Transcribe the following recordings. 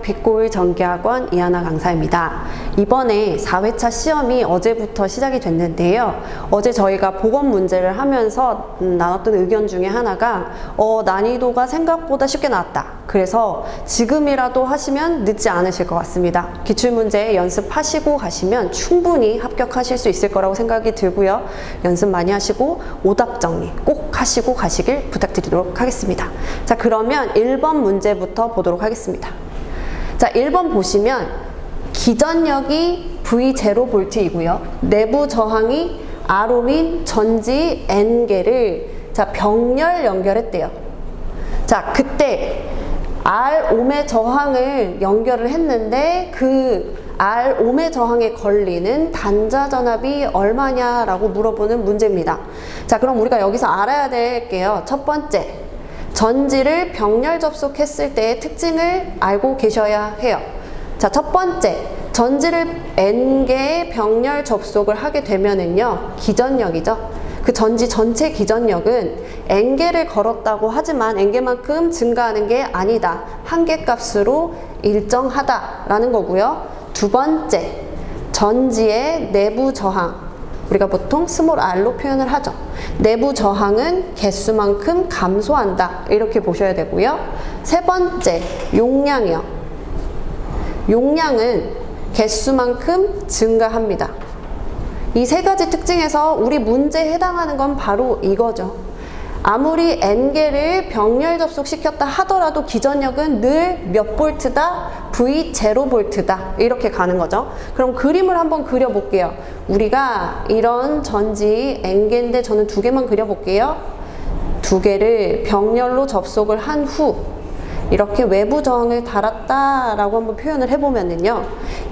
빛골 전기학원 이하나 강사입니다. 이번에 4회차 시험이 어제부터 시작이 됐는데요. 어제 저희가 보건 문제를 하면서 나눴던 의견 중에 하나가 난이도가 생각보다 쉽게 나왔다. 그래서 지금이라도 하시면 늦지 않으실 것 같습니다. 기출문제 연습하시고 가시면 충분히 합격하실 수 있을 거라고 생각이 들고요. 연습 많이 하시고 오답 정리 꼭 하시고 가시길 부탁드리도록 하겠습니다. 자, 그러면 1번 문제부터 보도록 하겠습니다. 자, 1번 보시면 기전력이 V0V이고요. 내부 저항이 R옴인 전지 N개를 병렬 연결했대요. 자, 그때 R옴의 저항을 연결을 했는데 그 R옴의 저항에 걸리는 단자 전압이 얼마냐라고 물어보는 문제입니다. 자, 그럼 우리가 여기서 알아야 될게요. 첫 번째, 전지를 병렬 접속했을 때의 특징을 알고 계셔야 해요. 자, 첫 번째, 전지를 N개의 병렬 접속을 하게 되면은요, 기전력이죠. 그 전지 전체 기전력은 N개를 걸었다고 하지만 N개만큼 증가하는 게 아니다. 한계값으로 일정하다라는 거고요. 두 번째, 전지의 내부 저항. 우리가 보통 스몰 r로 표현을 하죠. 내부 저항은 개수만큼 감소한다. 이렇게 보셔야 되고요. 세 번째, 용량이요. 용량은 개수만큼 증가합니다. 이 세 가지 특징에서 우리 문제에 해당하는 건 바로 이거죠. 아무리 N개를 병렬 접속시켰다 하더라도 기전력은 늘 몇 볼트다? V0V다. 이렇게 가는 거죠. 그럼 그림을 한번 그려볼게요. 우리가 이런 전지 N개인데 저는 두 개만 그려볼게요. 두 개를 병렬로 접속을 한 후 이렇게 외부 저항을 달았다라고 한번 표현을 해보면은요,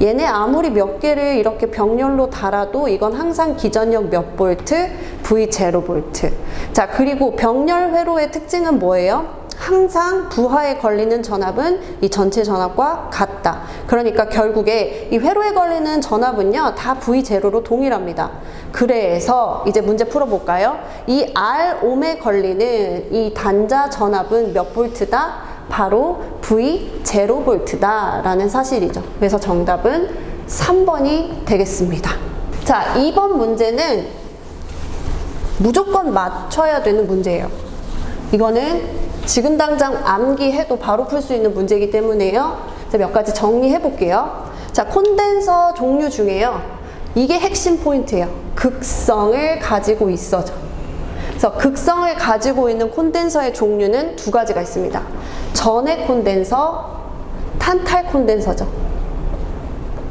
얘네 아무리 몇 개를 이렇게 병렬로 달아도 이건 항상 기전력 몇 볼트? V0V. 자, 그리고 병렬 회로의 특징은 뭐예요? 항상 부하에 걸리는 전압은 이 전체 전압과 같다. 그러니까 결국에 이 회로에 걸리는 전압은요, 다 V0로 동일합니다. 그래서 이제 문제 풀어볼까요? 이 R옴에 걸리는 이 단자 전압은 몇 볼트다? 바로 V0V다 라는 사실이죠. 그래서 정답은 3번이 되겠습니다. 자, 2번 문제는 무조건 맞춰야 되는 문제예요. 이거는 지금 당장 암기해도 바로 풀 수 있는 문제이기 때문에요. 자, 몇 가지 정리해 볼게요. 자, 콘덴서 종류 중에요, 이게 핵심 포인트예요. 극성을 가지고 있어죠. 그래서 극성을 가지고 있는 콘덴서의 종류는 두 가지가 있습니다. 전해 콘덴서, 탄탈 콘덴서죠.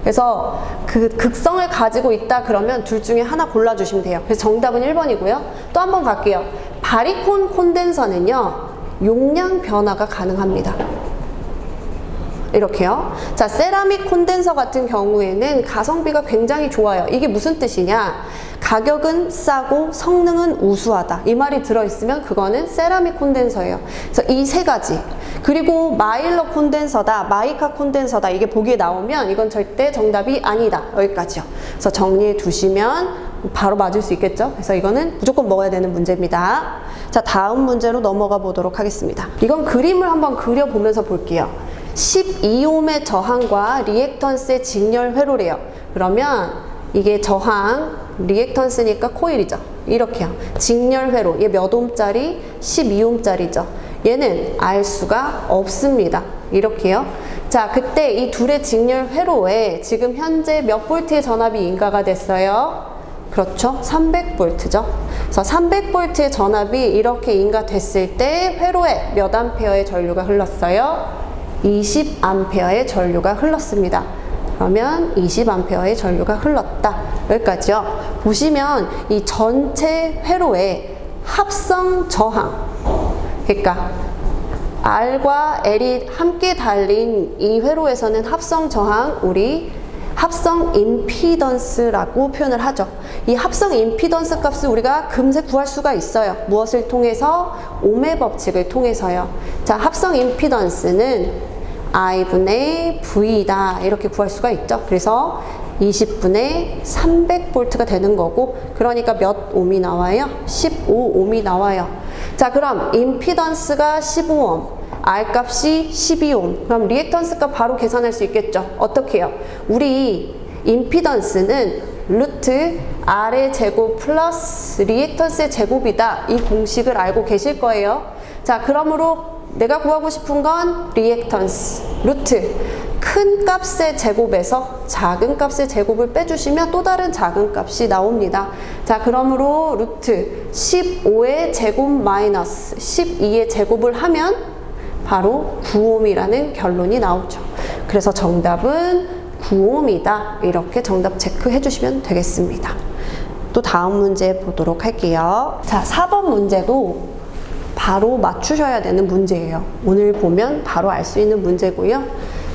그래서 그 극성을 가지고 있다 그러면 둘 중에 하나 골라주시면 돼요. 그래서 정답은 1번이고요. 또 한 번 갈게요. 바리콘 콘덴서는요, 용량 변화가 가능합니다. 이렇게요. 자, 세라믹 콘덴서 같은 경우에는 가성비가 굉장히 좋아요. 이게 무슨 뜻이냐? 가격은 싸고 성능은 우수하다. 이 말이 들어있으면 그거는 세라믹 콘덴서예요. 그래서 이 세 가지. 그리고 마일러 콘덴서다, 마이카 콘덴서다, 이게 보기에 나오면 이건 절대 정답이 아니다. 여기까지요. 그래서 정리해 두시면 바로 맞을 수 있겠죠? 그래서 이거는 무조건 먹어야 되는 문제입니다. 자, 다음 문제로 넘어가 보도록 하겠습니다. 이건 그림을 한번 그려보면서 볼게요. 12옴의 저항과 리액턴스의 직렬 회로래요. 그러면 이게 저항, 리액턴스니까 코일이죠. 이렇게요. 직렬 회로, 얘 몇 옴짜리? 12옴짜리죠. 얘는 알 수가 없습니다. 이렇게요. 자, 그때 이 둘의 직렬 회로에 지금 현재 몇 볼트의 전압이 인가가 됐어요? 그렇죠. 300볼트죠. 그래서 300볼트의 전압이 이렇게 인가됐을 때 회로에 몇 암페어의 전류가 흘렀어요? 20암페어의 전류가 흘렀습니다. 그러면 20암페어의 전류가 흘렀다. 여기까지요. 보시면 이 전체 회로에 합성 저항, 그러니까 R과 L이 함께 달린 이 회로에서는 합성 저항, 우리 합성 임피던스라고 표현을 하죠. 이 합성 임피던스 값을 우리가 금세 구할 수가 있어요. 무엇을 통해서? 옴의 법칙을 통해서요. 자, 합성 임피던스는 I분의 V다. 이렇게 구할 수가 있죠. 그래서 20분의 300V가 되는 거고, 그러니까 몇 옴이 나와요? 15옴이 나와요. 자, 그럼 임피던스가 15옴, R 값이 12옴. 그럼 리액턴스 값 바로 계산할 수 있겠죠. 어떻게 해요? 우리 임피던스는 루트 R의 제곱 플러스 리액턴스의 제곱이다. 이 공식을 알고 계실 거예요. 자, 그러므로 내가 구하고 싶은 건 리액턴스 루트 큰 값의 제곱에서 작은 값의 제곱을 빼주시면 또 다른 작은 값이 나옵니다. 자, 그러므로 루트 15의 제곱 마이너스 12의 제곱을 하면 바로 9옴이라는 결론이 나오죠. 그래서 정답은 9옴이다. 이렇게 정답 체크해 주시면 되겠습니다. 또 다음 문제 보도록 할게요. 자, 4번 문제도 바로 맞추셔야 되는 문제예요. 오늘 보면 바로 알 수 있는 문제고요.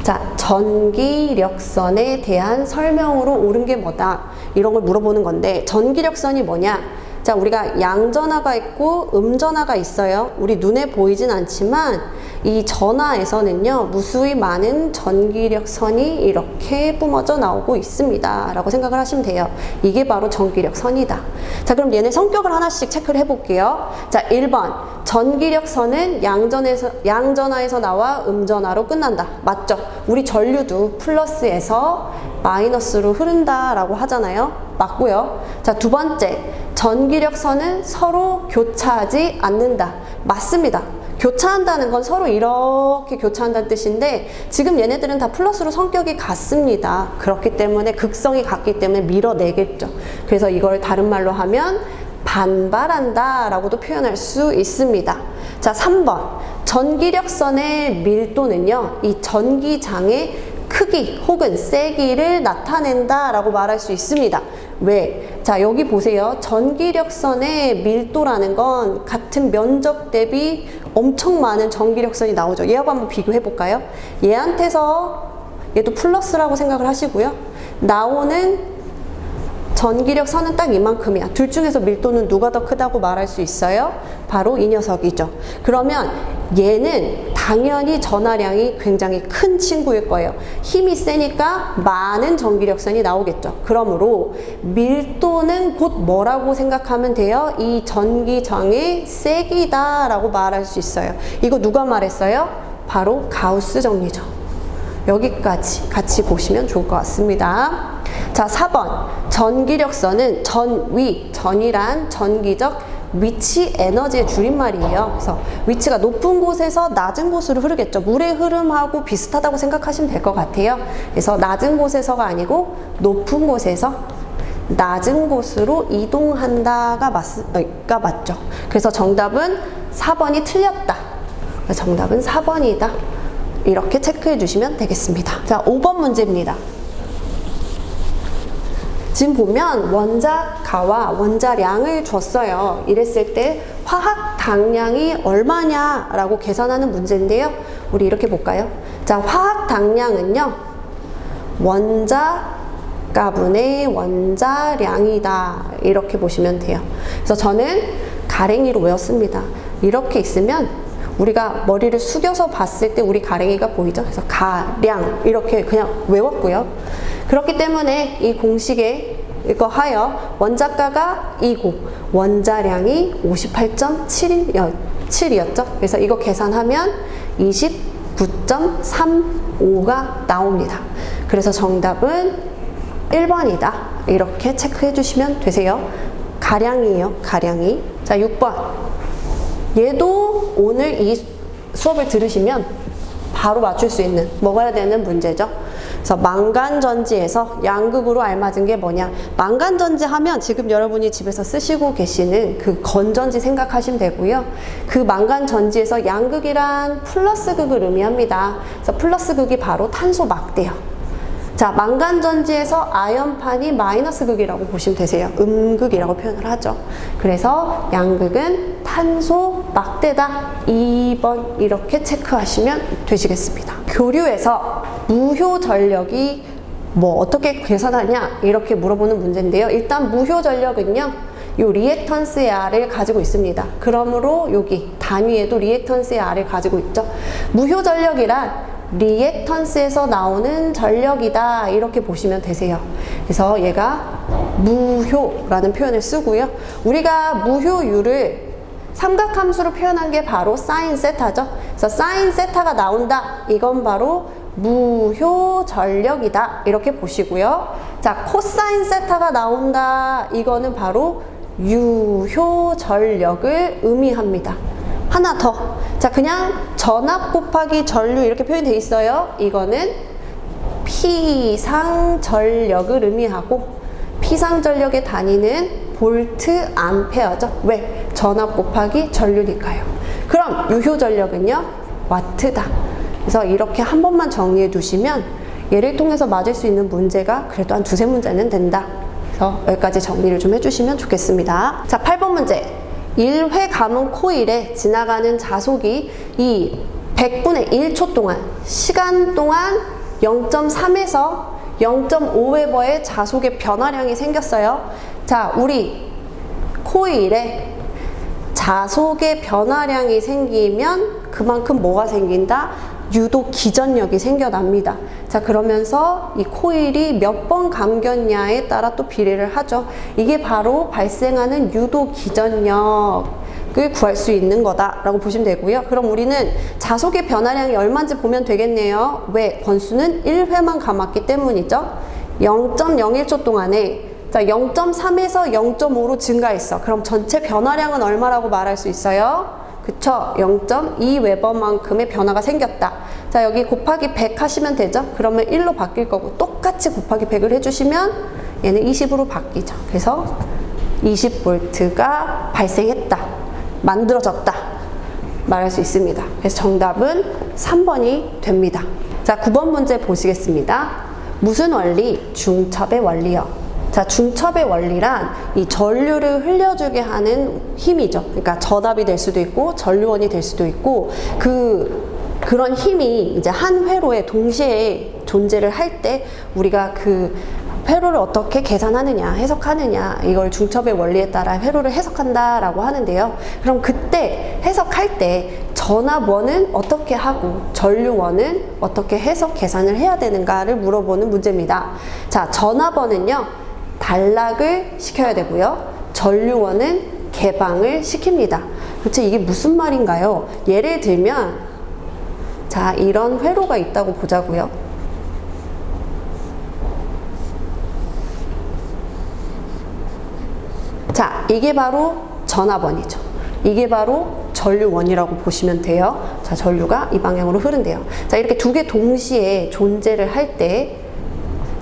자, 전기력선에 대한 설명으로 옳은 게 뭐다? 이런 걸 물어보는 건데, 전기력선이 뭐냐? 자, 우리가 양전하가 있고 음전하가 있어요. 우리 눈에 보이진 않지만 이 전하에서는요, 무수히 많은 전기력선이 이렇게 뿜어져 나오고 있습니다. 라고 생각을 하시면 돼요. 이게 바로 전기력선이다. 자, 그럼 얘네 성격을 하나씩 체크를 해볼게요. 자, 1번. 전기력선은 양전하에서 나와 음전하로 끝난다. 맞죠? 우리 전류도 플러스에서 마이너스로 흐른다라고 하잖아요. 맞고요. 자, 두 번째. 전기력선은 서로 교차하지 않는다. 맞습니다. 교차한다는 건 서로 이렇게 교차한다는 뜻인데 지금 얘네들은 다 플러스로 성격이 같습니다. 그렇기 때문에 극성이 같기 때문에 밀어내겠죠. 그래서 이걸 다른 말로 하면 반발한다 라고도 표현할 수 있습니다. 자, 3번. 전기력선의 밀도는요, 이 전기장의 크기 혹은 세기를 나타낸다 라고 말할 수 있습니다. 왜? 자, 여기 보세요. 전기력선의 밀도라는 건 같은 면적 대비 엄청 많은 전기력선이 나오죠. 얘하고 한번 비교해 볼까요? 얘한테서 얘도 플러스라고 생각을 하시고요. 나오는 전기력선은 딱 이만큼이야. 둘 중에서 밀도는 누가 더 크다고 말할 수 있어요? 바로 이 녀석이죠. 그러면 얘는 당연히 전하량이 굉장히 큰 친구일 거예요. 힘이 세니까 많은 전기력선이 나오겠죠. 그러므로 밀도는 곧 뭐라고 생각하면 돼요? 이 전기장의 세기다 라고 말할 수 있어요. 이거 누가 말했어요? 바로 가우스 정리죠. 여기까지 같이 보시면 좋을 것 같습니다. 자, 4번. 전기력선은 전이란 전기적 위치 에너지의 줄임말이에요. 그래서 위치가 높은 곳에서 낮은 곳으로 흐르겠죠. 물의 흐름하고 비슷하다고 생각하시면 될 것 같아요. 그래서 낮은 곳에서가 아니고 높은 곳에서 낮은 곳으로 이동한다가 맞죠. 그래서 정답은 4번이 틀렸다. 정답은 4번이다. 이렇게 체크해 주시면 되겠습니다. 자, 5번 문제입니다. 지금 보면 원자가와 원자량을 줬어요. 이랬을 때 화학 당량이 얼마냐라고 계산하는 문제인데요. 우리 이렇게 볼까요? 자, 화학 당량은요, 원자가분의 원자량이다. 이렇게 보시면 돼요. 그래서 저는 가랭이로 외웠습니다. 이렇게 있으면 우리가 머리를 숙여서 봤을 때 우리 가랭이가 보이죠? 그래서 가량 이렇게 그냥 외웠고요. 그렇기 때문에 이 공식에 이거 하여 원자가가 2고 원자량이 58.7이었죠. 그래서 이거 계산하면 29.35가 나옵니다. 그래서 정답은 1번이다. 이렇게 체크해 주시면 되세요. 가량이에요. 가량이. 자, 6번. 얘도 오늘 이 수업을 들으시면 바로 맞출 수 있는 먹어야 되는 문제죠. 그래서 망간전지에서 양극으로 알맞은 게 뭐냐? 망간전지 하면 지금 여러분이 집에서 쓰시고 계시는 그 건전지 생각하시면 되고요. 그 망간전지에서 양극이란 플러스 극을 의미합니다. 그래서 플러스 극이 바로 탄소 막대요. 자, 망간전지에서 아연판이 마이너스 극이라고 보시면 되세요. 음극이라고 표현을 하죠. 그래서 양극은 탄소 막대다. 2번 이렇게 체크하시면 되시겠습니다. 교류에서 무효 전력이 뭐 어떻게 계산하냐 이렇게 물어보는 문제인데요. 일단 무효 전력은요, 요 리액턴스의 R을 가지고 있습니다. 그러므로 여기 단위에도 리액턴스의 R을 가지고 있죠. 무효 전력이란 리액턴스에서 나오는 전력이다. 이렇게 보시면 되세요. 그래서 얘가 무효라는 표현을 쓰고요. 우리가 무효율을 삼각함수로 표현한 게 바로 사인 세타죠. 그래서 사인 세타가 나온다. 이건 바로 무효 전력이다. 이렇게 보시고요. 자, 코사인 세타가 나온다. 이거는 바로 유효 전력을 의미합니다. 하나 더. 자, 그냥 전압 곱하기 전류 이렇게 표현되어 있어요. 이거는 피상 전력을 의미하고, 피상 전력의 단위는 볼트 암페어죠. 왜? 전압 곱하기 전류니까요. 그럼 유효 전력은요? 와트다. 그래서 이렇게 한 번만 정리해 두시면 얘를 통해서 맞을 수 있는 문제가 그래도 한 두세 문제는 된다. 그래서 여기까지 정리를 좀 해주시면 좋겠습니다. 자, 8번 문제. 1회 감은 코일에 지나가는 자속이 이 100분의 1초 동안, 시간 동안 0.3에서 0.5웨버의 자속의 변화량이 생겼어요. 자, 우리 코일에 자속의 변화량이 생기면 그만큼 뭐가 생긴다? 유도 기전력이 생겨납니다. 자, 그러면서 이 코일이 몇 번 감겼냐에 따라 또 비례를 하죠. 이게 바로 발생하는 유도 기전력을 구할 수 있는 거다라고 보시면 되고요. 그럼 우리는 자속의 변화량이 얼마인지 보면 되겠네요. 왜? 건수는 1회만 감았기 때문이죠. 0.01초 동안에 자, 0.3에서 0.5로 증가했어. 그럼 전체 변화량은 얼마라고 말할 수 있어요? 그쵸? 0.2웨버만큼의 변화가 생겼다. 자, 여기 곱하기 100 하시면 되죠? 그러면 1로 바뀔 거고, 똑같이 곱하기 100을 해주시면 얘는 20으로 바뀌죠. 그래서 20V가 발생했다. 만들어졌다. 말할 수 있습니다. 그래서 정답은 3번이 됩니다. 자, 9번 문제 보시겠습니다. 무슨 원리? 중첩의 원리요. 자, 중첩의 원리란 이 전류를 흘려주게 하는 힘이죠. 그러니까 전압이 될 수도 있고 전류원이 될 수도 있고, 그런 힘이 이제 한 회로에 동시에 존재를 할 때 우리가 그 회로를 어떻게 계산하느냐, 해석하느냐, 이걸 중첩의 원리에 따라 회로를 해석한다라고 하는데요. 그럼 그때 해석할 때 전압원은 어떻게 하고 전류원은 어떻게 해석 계산을 해야 되는가를 물어보는 문제입니다. 자, 전압원은요, 단락을 시켜야 되고요. 전류원은 개방을 시킵니다. 도대체 이게 무슨 말인가요? 예를 들면, 자, 이런 회로가 있다고 보자고요. 자, 이게 바로 전압원이죠. 이게 바로 전류원이라고 보시면 돼요. 자, 전류가 이 방향으로 흐른대요. 자, 이렇게 두 개 동시에 존재를 할 때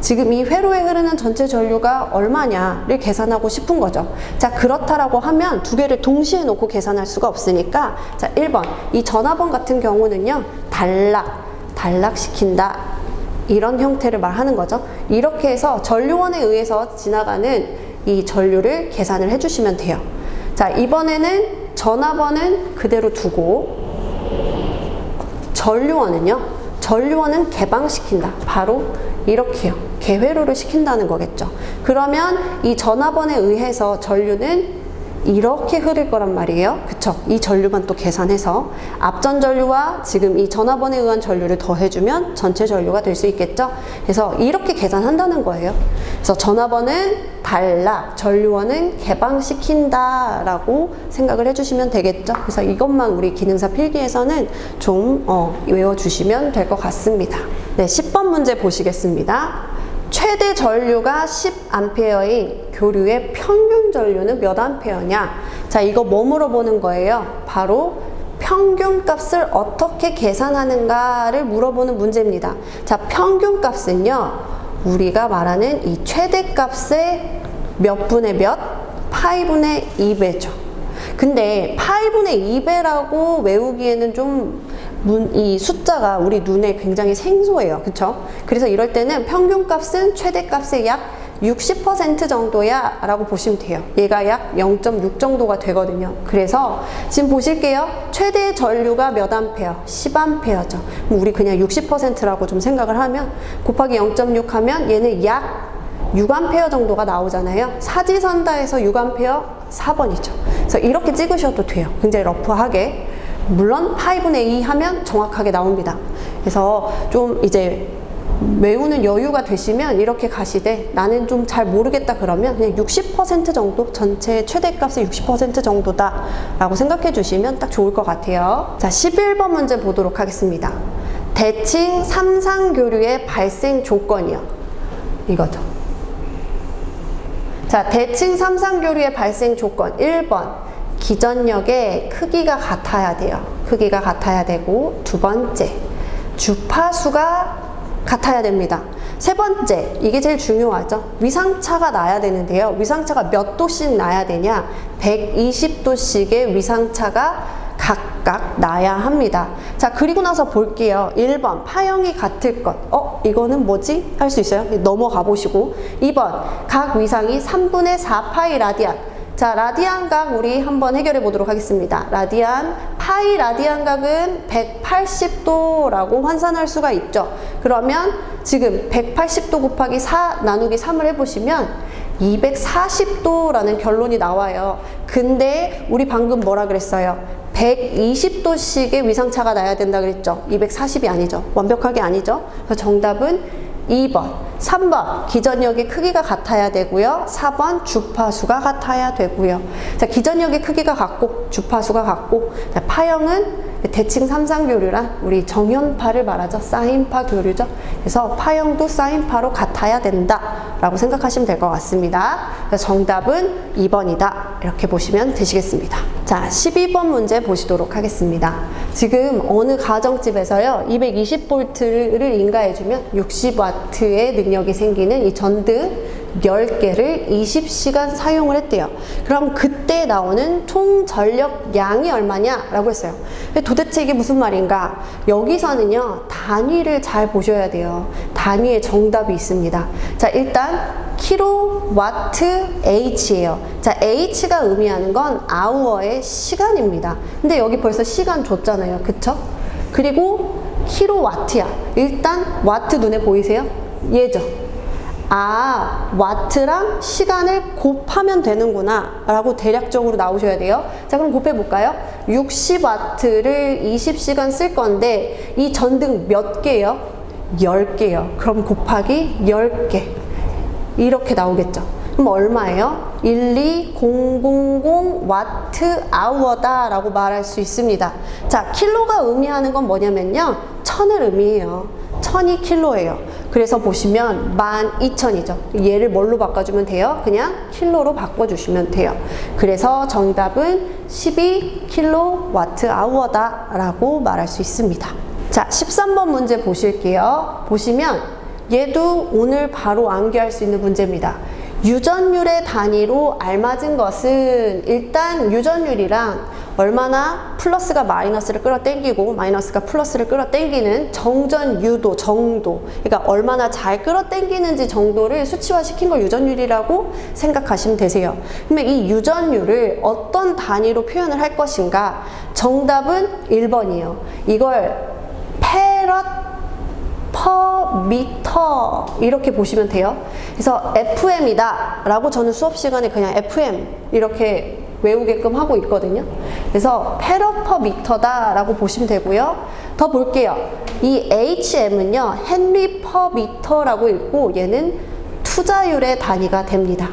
지금 이 회로에 흐르는 전체 전류가 얼마냐를 계산하고 싶은 거죠. 자, 그렇다라고 하면 두 개를 동시에 놓고 계산할 수가 없으니까, 자, 1번. 이 전압원 같은 경우는요, 단락시킨다. 이런 형태를 말하는 거죠. 이렇게 해서 전류원에 의해서 지나가는 이 전류를 계산을 해주시면 돼요. 자, 이번에는 전압원은 그대로 두고, 전류원은 개방시킨다. 바로 이렇게요. 개회로를 시킨다는 거겠죠. 그러면 이 전압원에 의해서 전류는 이렇게 흐를 거란 말이에요. 그쵸? 이 전류만 또 계산해서 앞전 전류와 지금 이 전압원에 의한 전류를 더해주면 전체 전류가 될 수 있겠죠. 그래서 이렇게 계산한다는 거예요. 그래서 전압원은 단락, 전류원은 개방시킨다 라고 생각을 해주시면 되겠죠. 그래서 이것만 우리 기능사 필기에서는 좀 외워주시면 될 것 같습니다. 네, 10번 문제 보시겠습니다. 최대 전류가 10A인 교류의 평균 전류는 몇 A냐? 자, 이거 뭐 물어보는 거예요? 바로 평균값을 어떻게 계산하는가를 물어보는 문제입니다. 자, 평균값은요, 우리가 말하는 이 최대값의 몇 분의 몇? 파이분의 2배죠. 근데 파이분의 2배라고 외우기에는 좀 이 숫자가 우리 눈에 굉장히 생소해요. 그쵸? 그래서 이럴 때는 평균값은 최대값의 약 60% 정도야 라고 보시면 돼요. 얘가 약 0.6 정도가 되거든요. 그래서 지금 보실게요. 최대 전류가 몇 암페어? 10암페어죠. 우리 그냥 60%라고 좀 생각을 하면 곱하기 0.6 하면 얘는 약 6A 정도가 나오잖아요. 사지선다에서 6A 4번이죠. 그래서 이렇게 찍으셔도 돼요. 굉장히 러프하게. 물론 파이분의 2 하면 정확하게 나옵니다. 그래서 좀 이제 외우는 여유가 되시면 이렇게 가시되 나는 좀 잘 모르겠다 그러면 그냥 60% 정도, 전체 최대값의 60% 정도다 라고 생각해 주시면 딱 좋을 것 같아요. 자, 11번 문제 보도록 하겠습니다. 대칭 삼상교류의 발생 조건이요. 이거죠. 자, 대칭 삼상교류의 발생 조건 1번 기전력의 크기가 같아야 돼요. 크기가 같아야 되고, 두 번째 주파수가 같아야 됩니다. 세 번째, 이게 제일 중요하죠. 위상차가 나야 되는데요. 위상차가 몇 도씩 나야 되냐? 120도씩의 위상차가 각각 나야 합니다. 자, 그리고 나서 볼게요. 1번 파형이 같을 것. 이거는 뭐지? 할 수 있어요? 넘어가 보시고. 2번 각 위상이 3분의 4파이 라디안. 자, 라디안 각 우리 한번 해결해 보도록 하겠습니다. 라디안, 파이 라디안 각은 180도라고 환산할 수가 있죠. 그러면 지금 180도 곱하기 4 나누기 3을 해보시면 240도라는 결론이 나와요. 근데 우리 방금 뭐라 그랬어요? 120도씩의 위상차가 나야 된다 그랬죠. 240이 아니죠. 완벽하게 아니죠. 그래서 정답은 2번, 3번 기전력의 크기가 같아야 되고요. 4번 주파수가 같아야 되고요. 자, 기전력의 크기가 같고 주파수가 같고, 자, 파형은 대칭 삼상교류란 우리 정연파를 말하죠. 사인파 교류죠. 그래서 파형도 사인파로 같아야 된다라고 생각하시면 될 것 같습니다. 정답은 2번이다. 이렇게 보시면 되시겠습니다. 자, 12번 문제 보시도록 하겠습니다. 지금 어느 가정집에서요 220V를 인가해주면 60W의 능력이 생기는 이 전등 10개를 20시간 사용을 했대요. 그럼 그때 나오는 총 전력 양이 얼마냐? 라고 했어요. 도대체 이게 무슨 말인가? 여기서는요, 단위를 잘 보셔야 돼요. 단위에 정답이 있습니다. 자, 일단 킬로와트 H예요. 자, H가 의미하는 건 아우어의 시간입니다. 근데 여기 벌써 시간 줬잖아요. 그쵸? 그리고 킬로와트야. 일단 와트 눈에 보이세요? 얘죠. 와트랑 시간을 곱하면 되는구나 라고 대략적으로 나오셔야 돼요. 자, 그럼 곱해볼까요? 60W를 20시간 쓸 건데 이 전등 몇 개요? 10개요. 그럼 곱하기 10개 이렇게 나오겠죠. 그럼 얼마예요? 12000 와트 아워다 라고 말할 수 있습니다. 자, 킬로가 의미하는 건 뭐냐면요, 1000을 의미해요. 1000이 킬로예요. 그래서 보시면 12000이죠. 얘를 뭘로 바꿔주면 돼요? 그냥 킬로로 바꿔주시면 돼요. 그래서 정답은 12kWh 라고 말할 수 있습니다. 자, 13번 문제 보실게요. 보시면 얘도 오늘 바로 암기할 수 있는 문제입니다. 유전율의 단위로 알맞은 것은, 일단 유전율이랑 얼마나 플러스가 마이너스를 끌어당기고 마이너스가 플러스를 끌어당기는 정전 유도, 정도, 그러니까 얼마나 잘 끌어당기는지 정도를 수치화시킨 걸 유전율이라고 생각하시면 되세요. 그러면 이 유전율을 어떤 단위로 표현을 할 것인가? 정답은 1번이에요. 이걸 페럿 퍼 미터 이렇게 보시면 돼요. 그래서 FM이다 라고 저는 수업 시간에 그냥 FM 이렇게 외우게끔 하고 있거든요. 그래서 페럿 퍼 미터다 라고 보시면 되고요. 더 볼게요. 이 HM은요 헨리 퍼 미터라고 읽고 얘는 투자율의 단위가 됩니다.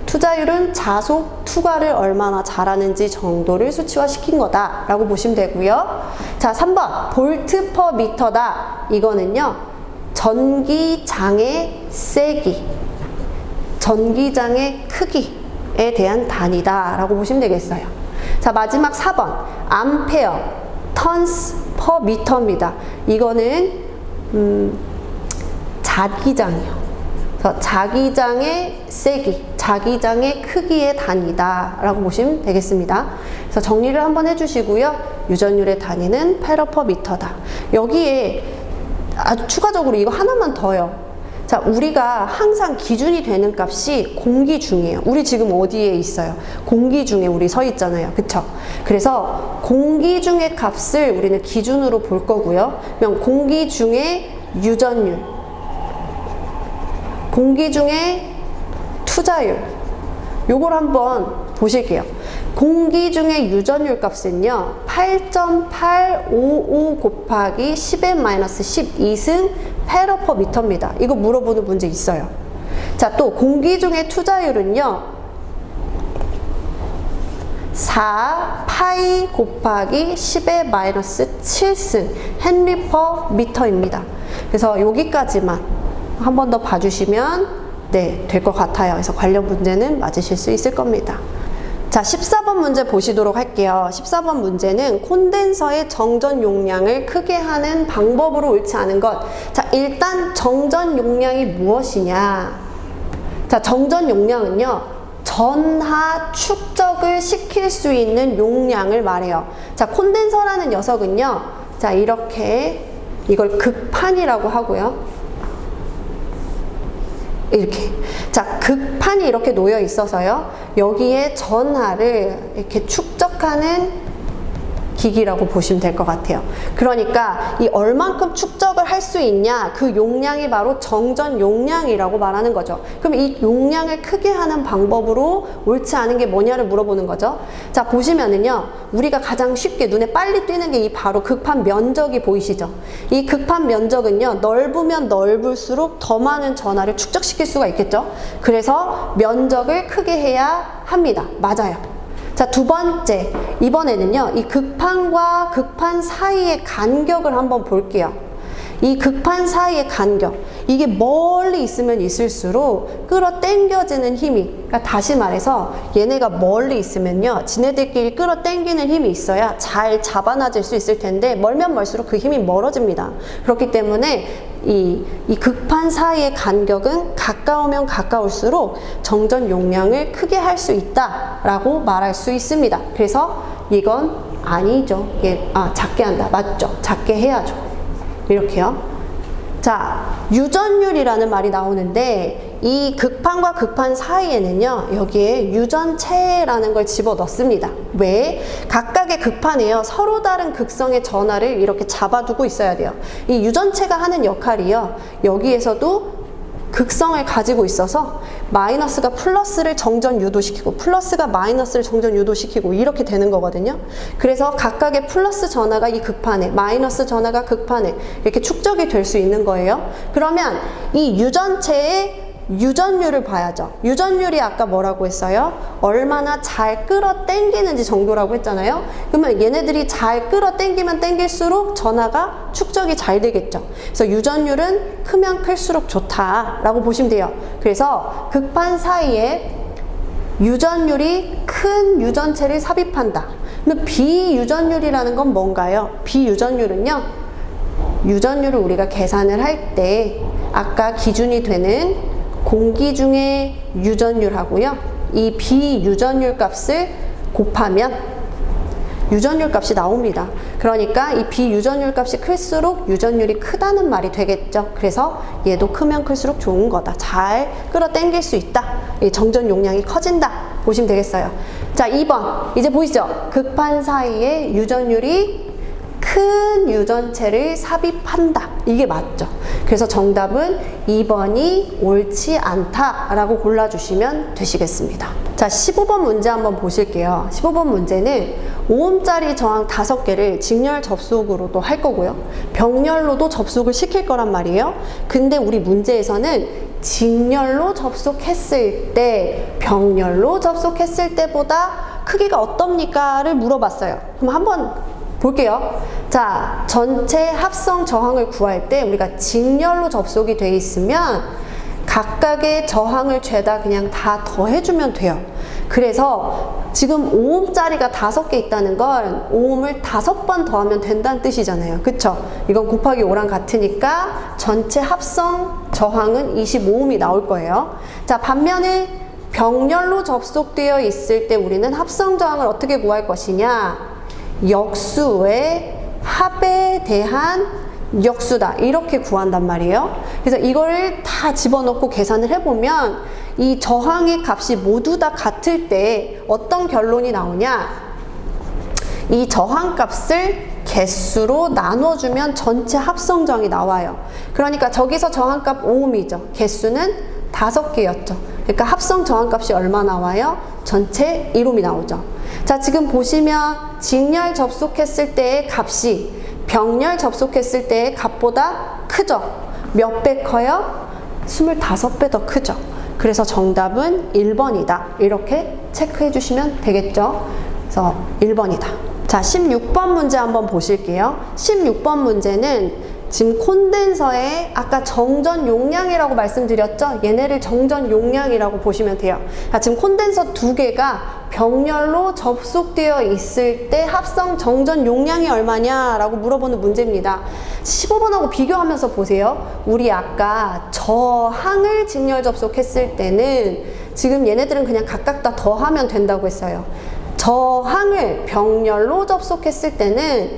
투자율은 자속 투과를 얼마나 잘하는지 정도를 수치화시킨 거다 라고 보시면 되고요. 자, 3번 볼트 퍼 미터다. 이거는요 전기장의 세기, 전기장의 크기에 대한 단위다 라고 보시면 되겠어요. 자, 마지막 4번 암페어 턴스 퍼 미터입니다. 이거는 자기장이요. 자기장의 세기, 자기장의 크기의 단위다 라고 보시면 되겠습니다. 그래서 정리를 한번 해주시고요. 유전율의 단위는 페럿 퍼 미터다. 여기에 아주 추가적으로 이거 하나만 더요. 자, 우리가 항상 기준이 되는 값이 공기중이에요. 우리 지금 어디에 있어요? 공기중에 우리 서 있잖아요. 그쵸? 그래서 공기중의 값을 우리는 기준으로 볼 거고요. 그럼 공기중의 유전율, 공기중의 투자율, 요걸 한번 보실게요. 공기중의 유전율 값은요 8.855 곱하기 10의 마이너스 12승 페러퍼미터입니다. 이거 물어보는 문제 있어요. 자, 또 공기 중의 투자율은요. 4 파이 곱하기 10의 마이너스 7승 헨리 퍼 미터입니다. 그래서 여기까지만 한 번 더 봐주시면 네, 될 것 같아요. 그래서 관련 문제는 맞으실 수 있을 겁니다. 자, 14번 문제 보시도록 할게요. 14번 문제는 콘덴서의 정전 용량을 크게 하는 방법으로 옳지 않은 것. 자, 일단 정전 용량이 무엇이냐. 자, 정전 용량은요. 전하 축적을 시킬 수 있는 용량을 말해요. 자, 콘덴서라는 녀석은요. 자, 이렇게 이걸 극판이라고 하고요. 이렇게. 자, 극판이 이렇게 놓여 있어서요. 여기에 전하를 이렇게 축적하는 기기라고 보시면 될 것 같아요. 그러니까 이 얼만큼 축적을 할 수 있냐, 그 용량이 바로 정전 용량이라고 말하는 거죠. 그럼 이 용량을 크게 하는 방법으로 옳지 않은 게 뭐냐를 물어보는 거죠. 자, 보시면은요, 우리가 가장 쉽게 눈에 빨리 띄는 게 이 바로 극판 면적이 보이시죠? 이 극판 면적은요, 넓으면 넓을수록 더 많은 전하를 축적시킬 수가 있겠죠? 그래서 면적을 크게 해야 합니다. 맞아요. 자, 두 번째, 이번에는요, 이 극판과 극판 사이의 간격을 한번 볼게요. 이 극판 사이의 간격, 이게 멀리 있으면 있을수록 끌어당겨지는 힘이, 그러니까 다시 말해서 얘네가 멀리 있으면요, 지네들끼리 끌어당기는 힘이 있어야 잘 잡아놔질 수 있을 텐데 멀면 멀수록 그 힘이 멀어집니다. 그렇기 때문에 이 극판 사이의 간격은 가까우면 가까울수록 정전 용량을 크게 할 수 있다라고 말할 수 있습니다. 그래서 이건 아니죠. 작게 한다. 맞죠? 작게 해야죠. 이렇게요. 자, 유전율이라는 말이 나오는데 이 극판과 극판 사이에는요, 여기에 유전체라는 걸 집어넣습니다. 왜? 각각의 극판에요, 서로 다른 극성의 전하를 이렇게 잡아두고 있어야 돼요. 이 유전체가 하는 역할이요, 여기에서도 극성을 가지고 있어서 마이너스가 플러스를 정전 유도시키고 플러스가 마이너스를 정전 유도시키고 이렇게 되는 거거든요. 그래서 각각의 플러스 전하가 이 극판에, 마이너스 전하가 극판에 이렇게 축적이 될 수 있는 거예요. 그러면 이 유전체의 유전율을 봐야죠. 유전율이 아까 뭐라고 했어요? 얼마나 잘 끌어당기는지 정도라고 했잖아요. 그러면 얘네들이 잘 끌어당기면 당길수록 전하가 축적이 잘 되겠죠. 그래서 유전율은 크면 클수록 좋다라고 보시면 돼요. 그래서 극판 사이에 유전율이 큰 유전체를 삽입한다. 근데 비유전율이라는 건 뭔가요? 비유전율은요, 유전율을 우리가 계산을 할 때 아까 기준이 되는 공기 중의 유전율하고요, 이 비유전율 값을 곱하면 유전율 값이 나옵니다. 그러니까 이 비유전율 값이 클수록 유전율이 크다는 말이 되겠죠. 그래서 얘도 크면 클수록 좋은 거다. 잘 끌어당길 수 있다. 이 정전 용량이 커진다. 보시면 되겠어요. 자, 2번. 이제 보이시죠? 극판 사이에 유전율이 큰 유전체를 삽입한다. 이게 맞죠. 그래서 정답은 2번이 옳지 않다라고 골라주시면 되시겠습니다. 자, 15번 문제 한번 보실게요. 15번 문제는 5ohm짜리 저항 5개를 직렬 접속으로도 할 거고요, 병렬로도 접속을 시킬 거란 말이에요. 근데 우리 문제에서는 직렬로 접속했을 때, 병렬로 접속했을 때보다 크기가 어떻습니까?를 물어봤어요. 그럼 한번 볼게요. 자, 전체 합성 저항을 구할 때 우리가 직렬로 접속이 돼 있으면 각각의 저항을 죄다 그냥 다 더해주면 돼요. 그래서 지금 5ohm짜리가 5개 있다는 건 5ohm을 5번 더하면 된다는 뜻이잖아요. 그쵸? 이건 곱하기 5랑 같으니까 전체 합성 저항은 25ohm이 나올 거예요. 자, 반면에 병렬로 접속되어 있을 때 우리는 합성 저항을 어떻게 구할 것이냐? 역수의 합에 대한 역수다. 이렇게 구한단 말이에요. 그래서 이거를 다 집어넣고 계산을 해보면 이 저항의 값이 모두 다 같을 때 어떤 결론이 나오냐? 이 저항값을 개수로 나눠주면 전체 합성 저항이 나와요. 그러니까 저기서 저항값 5ohm이죠. 개수는 5개였죠. 그러니까 합성 저항값이 얼마 나와요? 전체 1ohm이 나오죠. 자, 지금 보시면 직렬 접속했을 때의 값이 병렬 접속했을 때의 값보다 크죠? 몇 배 커요? 25배 더 크죠? 그래서 정답은 1번이다. 이렇게 체크해 주시면 되겠죠? 그래서 1번이다. 자, 16번 문제 한번 보실게요. 16번 문제는 지금 콘덴서의 아까 정전 용량이라고 말씀드렸죠? 얘네를 정전 용량이라고 보시면 돼요. 자, 지금 콘덴서 두 개가 병렬로 접속되어 있을 때 합성 정전 용량이 얼마냐라고 물어보는 문제입니다. 15번하고 비교하면서 보세요. 우리 아까 저항을 직렬 접속했을 때는 지금 얘네들은 그냥 각각 다 더하면 된다고 했어요. 저항을 병렬로 접속했을 때는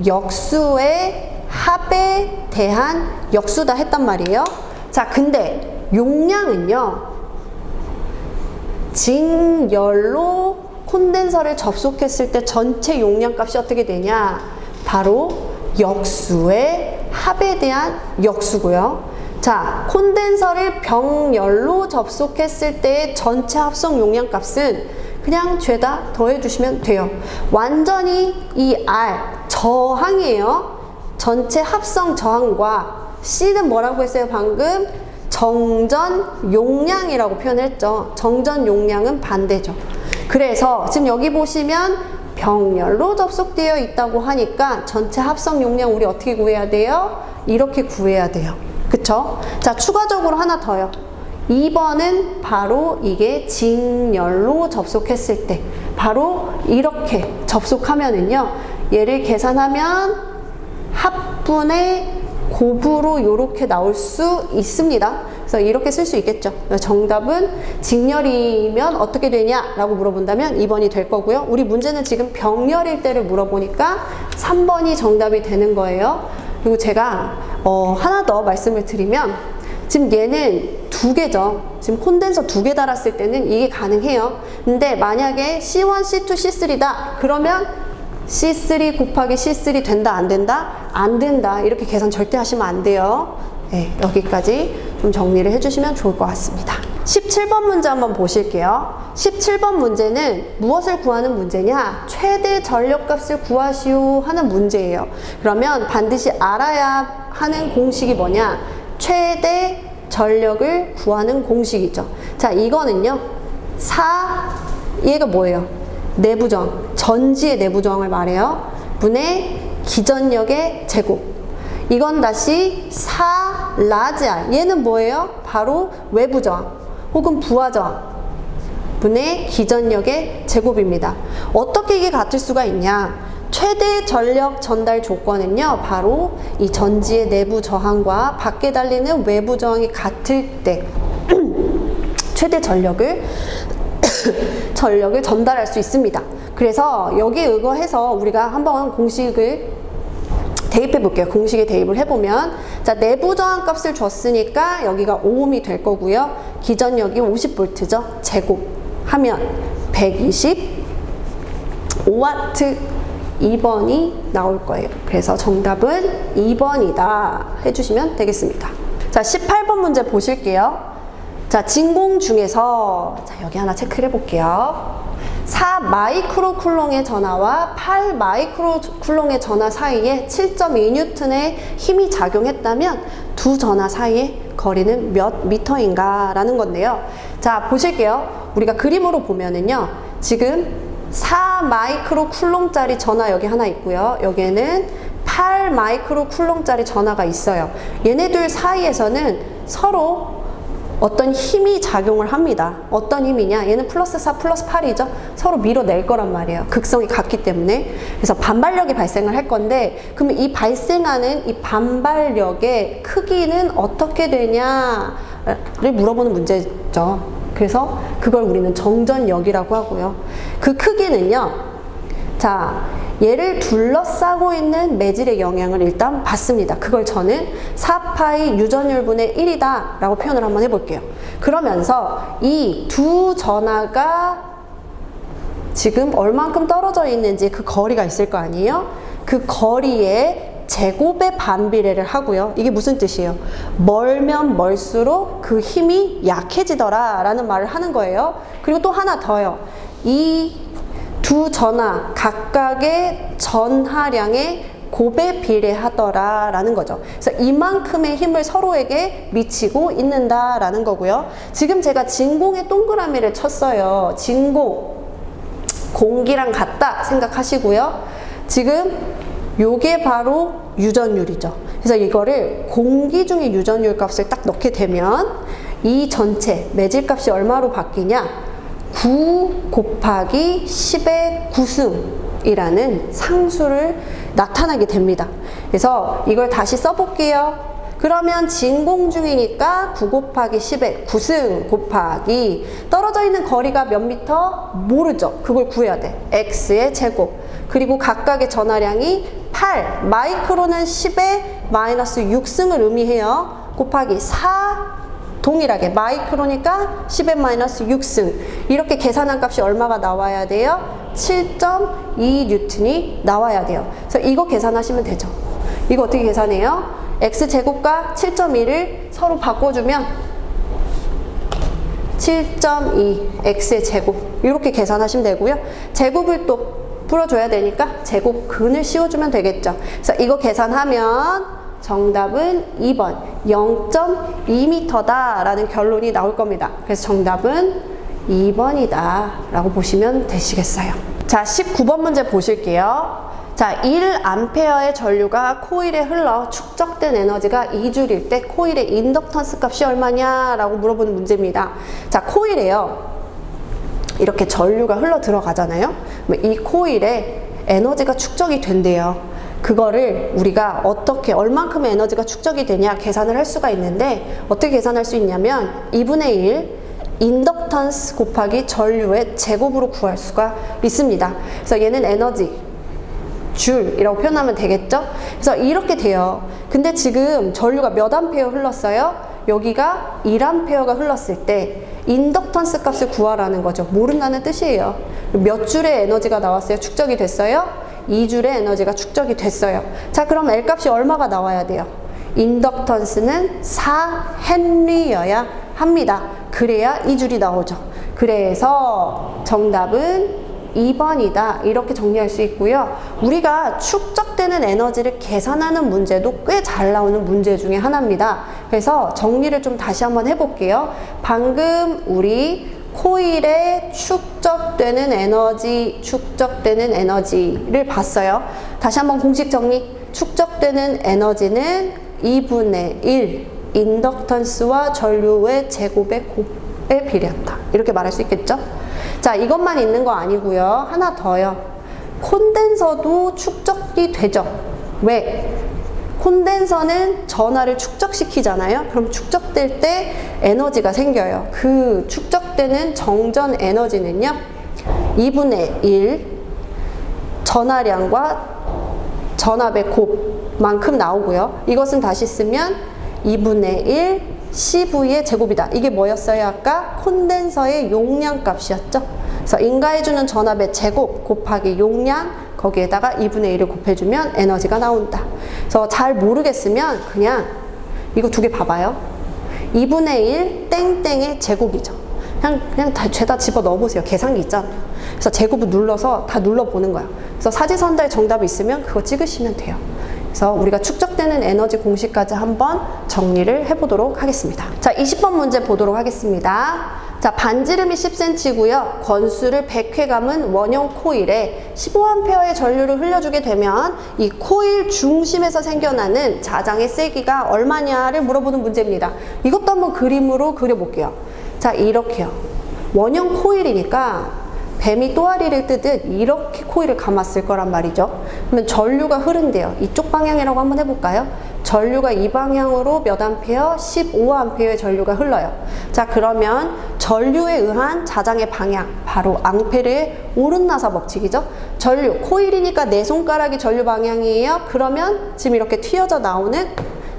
역수의 합에 대한 역수다 했단 말이에요. 자, 근데 용량은요, 직열로 콘덴서를 접속했을 때 전체 용량 값이 어떻게 되냐? 바로 역수의 합에 대한 역수고요. 자, 콘덴서를 병열로 접속했을 때의 전체 합성 용량 값은 그냥 죄다 더해주시면 돼요. 완전히 이 R, 저항이에요. 전체 합성 저항과 C는 뭐라고 했어요? 방금 정전 용량이라고 표현했죠. 정전 용량은 반대죠. 그래서 지금 여기 보시면 병렬로 접속되어 있다고 하니까 전체 합성 용량 우리 어떻게 구해야 돼요? 이렇게 구해야 돼요. 그쵸? 자, 추가적으로 하나 더요. 2번은 바로 이게 직열로 접속했을 때 바로 이렇게 접속하면은요, 얘를 계산하면 합분의 곱으로 이렇게 나올 수 있습니다. 그래서 이렇게 쓸 수 있겠죠. 정답은 직렬이면 어떻게 되냐 라고 물어본다면 2번이 될 거고요. 우리 문제는 지금 병렬일 때를 물어보니까 3번이 정답이 되는 거예요. 그리고 제가 하나 더 말씀을 드리면, 지금 얘는 두 개죠. 지금 콘덴서 두 개 달았을 때는 이게 가능해요. 근데 만약에 C1, C2, C3다 그러면 C3 곱하기 C3 된다 안 된다? 안 된다. 이렇게 계산 절대 하시면 안 돼요. 네, 여기까지 좀 정리를 해주시면 좋을 것 같습니다. 17번 문제 한번 보실게요. 17번 문제는 무엇을 구하는 문제냐? 최대 전력값을 구하시오 하는 문제예요. 그러면 반드시 알아야 하는 공식이 뭐냐? 최대 전력을 구하는 공식이죠. 자, 이거는요, 얘가 뭐예요? 내부저항, 전지의 내부저항을 말해요. 분의 기전력의 제곱. 이건 다시 4 라지 R. 얘는 뭐예요? 바로 외부저항 혹은 부하저항 분의 기전력의 제곱입니다. 어떻게 이게 같을 수가 있냐? 최대 전력 전달 조건은요, 바로 이 전지의 내부 저항과 밖에 달리는 외부 저항이 같을 때 최대 전력을 전달할 수 있습니다. 그래서 여기에 의거해서 우리가 한번 공식을 대입해 볼게요. 공식에 대입을 해보면, 자, 내부 저항 값을 줬으니까 여기가 5ohm이 될 거고요. 기전력이 50V죠. 제곱하면 125W 2번이 나올 거예요. 그래서 정답은 2번이다 해주시면 되겠습니다. 자, 18번 문제 보실게요. 자, 진공 중에서, 자, 여기 하나 체크를 해볼게요. 4 마이크로쿨롱의 전하와 8 마이크로쿨롱의 전하 사이에 7.2N의 힘이 작용했다면 두 전하 사이의 거리는 몇 미터인가 라는 건데요. 자, 보실게요. 우리가 그림으로 보면은요, 지금 4 마이크로쿨롱짜리 전하 여기 하나 있고요. 여기에는 8 마이크로쿨롱짜리 전하가 있어요. 얘네들 사이에서는 서로 어떤 힘이 작용을 합니다. 어떤 힘이냐? 얘는 플러스 4 플러스 8이죠. 서로 밀어낼 거란 말이에요. 극성이 같기 때문에. 그래서 반발력이 발생을 할 건데, 그러면 이 발생하는 이 반발력의 크기는 어떻게 되냐를 물어보는 문제죠. 그래서 그걸 우리는 정전력이라고 하고요. 그 크기는요, 자, 얘를 둘러싸고 있는 매질의 영향을 일단 받습니다. 그걸 저는 4파이 유전율분의 1이다 라고 표현을 한번 해볼게요. 그러면서 이 두 전하가 지금 얼만큼 떨어져 있는지 그 거리가 있을 거 아니에요? 그 거리에 제곱의 반비례를 하고요. 이게 무슨 뜻이에요? 멀면 멀수록 그 힘이 약해지더라 라는 말을 하는 거예요. 그리고 또 하나 더요. 이 두 전하 각각의 전하량의 곱에 비례하더라 라는 거죠. 그래서 이만큼의 힘을 서로에게 미치고 있는다라는 거고요. 지금 제가 진공의 동그라미를 쳤어요. 진공, 공기랑 같다 생각하시고요. 지금 요게 바로 유전율이죠. 그래서 이거를 공기 중에 유전율 값을 딱 넣게 되면 이 전체 매질값이 얼마로 바뀌냐? 9 곱하기 10의 9승이라는 상수를 나타나게 됩니다. 그래서 이걸 다시 써볼게요. 그러면 진공 중이니까 9 곱하기 10의 9승 곱하기 떨어져 있는 거리가 몇 미터? 모르죠. 그걸 구해야 돼. x의 제곱. 그리고 각각의 전하량이 8, 마이크로는 10의 마이너스 6승을 의미해요. 곱하기 4, 동일하게 마이크로니까 10의 마이너스 6승. 이렇게 계산한 값이 얼마가 나와야 돼요? 7.2 뉴턴이 나와야 돼요. 그래서 이거 계산하시면 되죠. 이거 어떻게 계산해요? x제곱과 7.2를 서로 바꿔주면 7.2 x의 제곱 이렇게 계산하시면 되고요. 제곱을 또 풀어줘야 되니까 제곱근을 씌워주면 되겠죠. 그래서 이거 계산하면 정답은 2번 0.2m다 라는 결론이 나올 겁니다. 그래서 정답은 2번이다 라고 보시면 되시겠어요. 자, 19번 문제 보실게요. 자, 1A의 전류가 코일에 흘러 축적된 에너지가 2줄일 때 코일의 인덕턴스 값이 얼마냐 라고 물어보는 문제입니다. 자, 코일에요. 이렇게 전류가 흘러 들어가잖아요. 이 코일에 에너지가 축적이 된대요. 그거를 우리가 어떻게 얼만큼의 에너지가 축적이 되냐 계산을 할 수가 있는데 어떻게 계산할 수 있냐면 2분의 1 인덕턴스 곱하기 전류의 제곱으로 구할 수가 있습니다. 그래서 얘는 에너지 줄이라고 표현하면 되겠죠? 그래서 이렇게 돼요. 근데 지금 전류가 몇 암페어 흘렀어요? 여기가 1암페어가 흘렀을 때 인덕턴스 값을 구하라는 거죠. 모른다는 뜻이에요. 몇 줄의 에너지가 나왔어요? 축적이 됐어요? 2줄의 에너지가 축적이 됐어요. 자, 그럼 L 값이 얼마가 나와야 돼요? 인덕턴스는 4헨리여야 합니다. 그래야 2줄이 나오죠. 그래서 정답은 2번이다 이렇게 정리할 수 있고요. 우리가 축적되는 에너지를 계산하는 문제도 꽤 잘 나오는 문제 중에 하나입니다. 그래서 정리를 좀 다시 한번 해볼게요. 방금 우리 코일에 축적되는 에너지를 봤어요. 다시 한번 공식 정리. 축적되는 에너지는 2분의 1 인덕턴스와 전류의 제곱의 곱에 비례한다. 이렇게 말할 수 있겠죠? 자, 이것만 있는 거 아니고요. 하나 더요. 콘덴서도 축적이 되죠. 왜? 콘덴서는 전하를 축적시키잖아요. 그럼 축적될 때 에너지가 생겨요. 그 축적되는 정전 에너지는요. 2분의 1 전하량과 전압의 곱만큼 나오고요. 이것은 다시 쓰면 2분의 1 CV의 제곱이다. 이게 뭐였어요? 아까 콘덴서의 용량 값이었죠. 그래서 인가해주는 전압의 제곱 곱하기 용량 거기에다가 2분의 1을 곱해주면 에너지가 나온다. 그래서 잘 모르겠으면 그냥 이거 두 개 봐봐요. 2분의 1 땡땡의 제곱이죠. 그냥 다 죄다 집어 넣어보세요. 계산기 있잖아요. 그래서 제곱을 눌러서 다 눌러보는 거야. 그래서 사지선다에 정답이 있으면 그거 찍으시면 돼요. 그래서 우리가 축적되는 에너지 공식까지 한번 정리를 해보도록 하겠습니다. 자, 20번 문제 보도록 하겠습니다. 자, 반지름이 10cm고요. 건수를 100회 감은 원형 코일에 15A의 전류를 흘려주게 되면 이 코일 중심에서 생겨나는 자장의 세기가 얼마냐를 물어보는 문제입니다. 이것도 한번 그림으로 그려볼게요. 자, 이렇게요. 원형 코일이니까 뱀이 또아리를 뜨듯 이렇게 코일을 감았을 거란 말이죠. 그러면 전류가 흐른대요. 이쪽 방향이라고 한번 해볼까요? 전류가 이 방향으로 몇 암페어? 15암페어의 전류가 흘러요. 자, 그러면 전류에 의한 자장의 방향, 바로 앙페르의 오른나사 법칙이죠. 전류, 코일이니까 내 손가락이 전류 방향이에요. 그러면 지금 이렇게 튀어져 나오는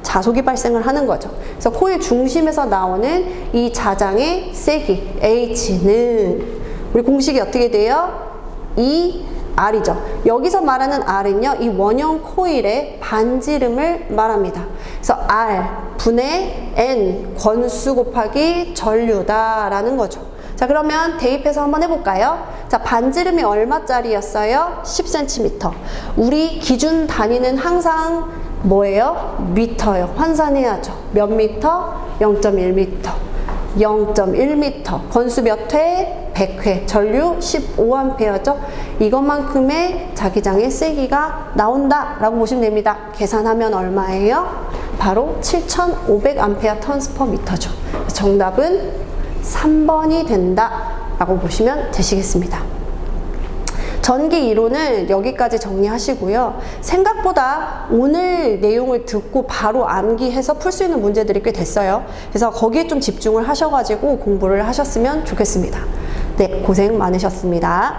자속이 발생을 하는 거죠. 그래서 코일 중심에서 나오는 이 자장의 세기, H는 우리 공식이 어떻게 돼요? R이죠. 여기서 말하는 R은요, 이 원형 코일의 반지름을 말합니다. 그래서 R 분의 N 권수 곱하기 전류다라는 거죠. 자, 그러면 대입해서 한번 해볼까요? 자, 반지름이 얼마짜리였어요? 10cm. 우리 기준 단위는 항상 뭐예요? 미터요. 환산해야죠. 몇 미터? 0.1미터. 0.1m, 건수 몇 회? 100회, 전류 15A죠. 이것만큼의 자기장의 세기가 나온다 라고 보시면 됩니다. 계산하면 얼마예요? 바로 7500A 턴스/m죠. 정답은 3번이 된다 라고 보시면 되시겠습니다. 전기 이론은 여기까지 정리하시고요. 생각보다 오늘 내용을 듣고 바로 암기해서 풀 수 있는 문제들이 꽤 됐어요. 그래서 거기에 좀 집중을 하셔가지고 공부를 하셨으면 좋겠습니다. 네, 고생 많으셨습니다.